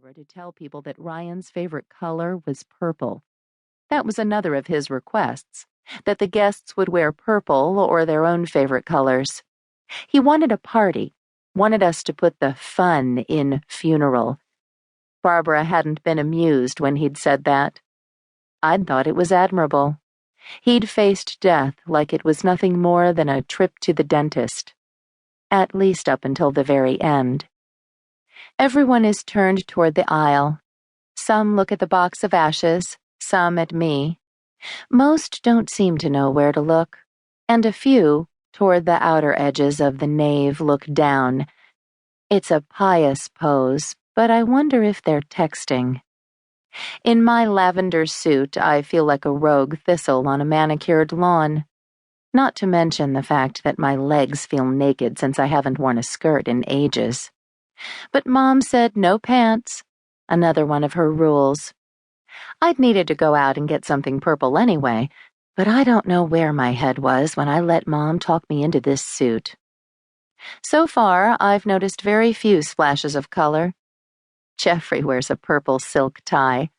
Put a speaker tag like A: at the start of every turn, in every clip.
A: Barbara to tell people that Ryan's favorite color was purple. That was another of his requests, that the guests would wear purple or their own favorite colors. He wanted a party, wanted us to put the fun in funeral. Barbara hadn't been amused when he'd said that. I'd thought it was admirable. He'd faced death like it was nothing more than a trip to the dentist. At least up until the very end. Everyone is turned toward the aisle. Some look at the box of ashes, some at me. Most don't seem to know where to look, and a few, toward the outer edges of the nave, look down. It's a pious pose, but I wonder if they're texting. In my lavender suit, I feel like a rogue thistle on a manicured lawn. Not to mention the fact that my legs feel naked since I haven't worn a skirt in ages. But Mom said no pants, another one of her rules. I'd needed to go out and get something purple anyway, but I don't know where my head was when I let Mom talk me into this suit. So far, I've noticed very few splashes of color. Jeffrey wears a purple silk tie.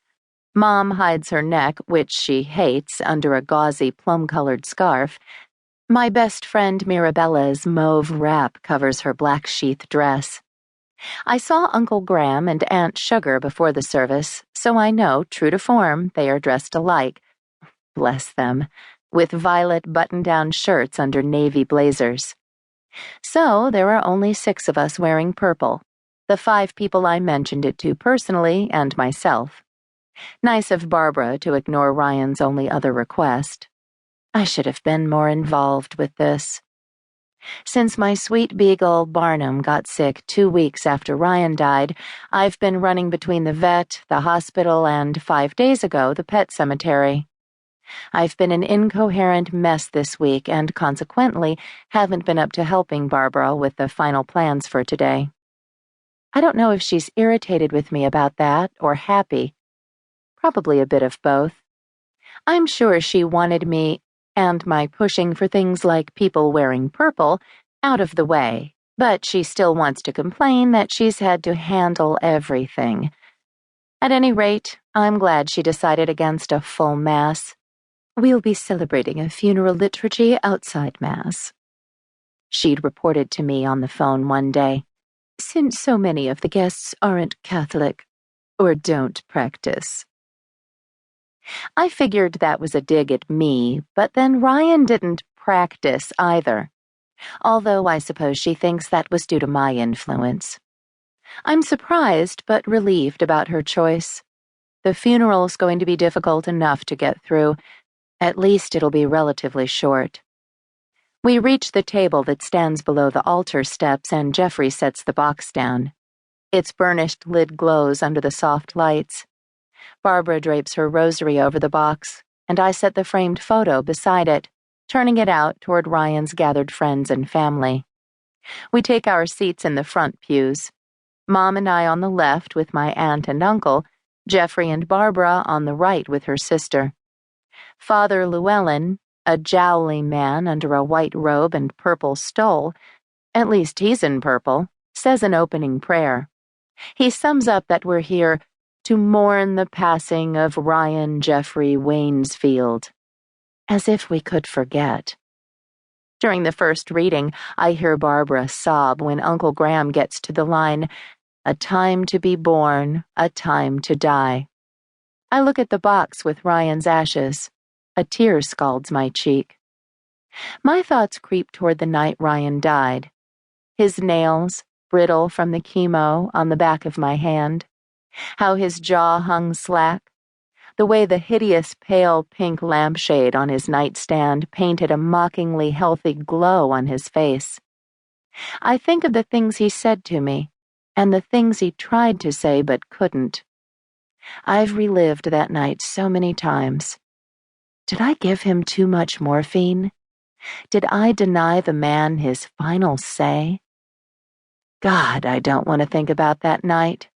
A: Mom hides her neck, which she hates, under a gauzy plum-colored scarf. My best friend Mirabella's mauve wrap covers her black sheath dress. I saw Uncle Graham and Aunt Sugar before the service, so I know, true to form, they are dressed alike. Bless them, with violet button-down shirts under navy blazers. So there are only 6 of us wearing purple, the 5 people I mentioned it to personally and myself. Nice of Barbara to ignore Ryan's only other request. I should have been more involved with this. Since my sweet beagle, Barnum, got sick 2 weeks after Ryan died, I've been running between the vet, the hospital, and 5 days ago, the pet cemetery. I've been an incoherent mess this week and consequently haven't been up to helping Barbara with the final plans for today. I don't know if she's irritated with me about that or happy. Probably a bit of both. I'm sure she wanted me and my pushing for things like people wearing purple out of the way, but she still wants to complain that she's had to handle everything. At any rate, I'm glad she decided against a full Mass. We'll be celebrating a funeral liturgy outside Mass. She'd reported to me on the phone one day, since so many of the guests aren't Catholic or don't practice. I figured that was a dig at me, but then Ryan didn't practice either, although I suppose she thinks that was due to my influence. I'm surprised but relieved about her choice. The funeral's going to be difficult enough to get through. At least it'll be relatively short. We reach the table that stands below the altar steps and Jeffrey sets the box down. Its burnished lid glows under the soft lights. Barbara drapes her rosary over the box, and I set the framed photo beside it, turning it out toward Ryan's gathered friends and family. We take our seats in the front pews. Mom and I on the left with my aunt and uncle, Jeffrey and Barbara on the right with her sister. Father Llewellyn, a jowly man under a white robe and purple stole, at least he's in purple, says an opening prayer. He sums up that we're here to mourn the passing of Ryan Jeffrey Waynesfield. As if we could forget. During the first reading, I hear Barbara sob when Uncle Graham gets to the line, "A time to be born, a time to die." I look at the box with Ryan's ashes. A tear scalds my cheek. My thoughts creep toward the night Ryan died. His nails, brittle from the chemo, on the back of my hand. How his jaw hung slack. The way the hideous pale pink lampshade on his nightstand painted a mockingly healthy glow on his face. I think of the things he said to me, and the things he tried to say but couldn't. I've relived that night so many times. Did I give him too much morphine? Did I deny the man his final say? God, I don't want to think about that night.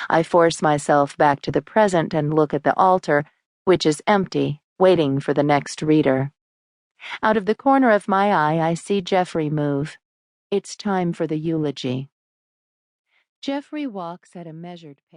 A: I force myself back to the present and look at the altar, which is empty, waiting for the next reader. Out of the corner of my eye, I see Jeffrey move. It's time for the eulogy. Jeffrey walks at a measured pace.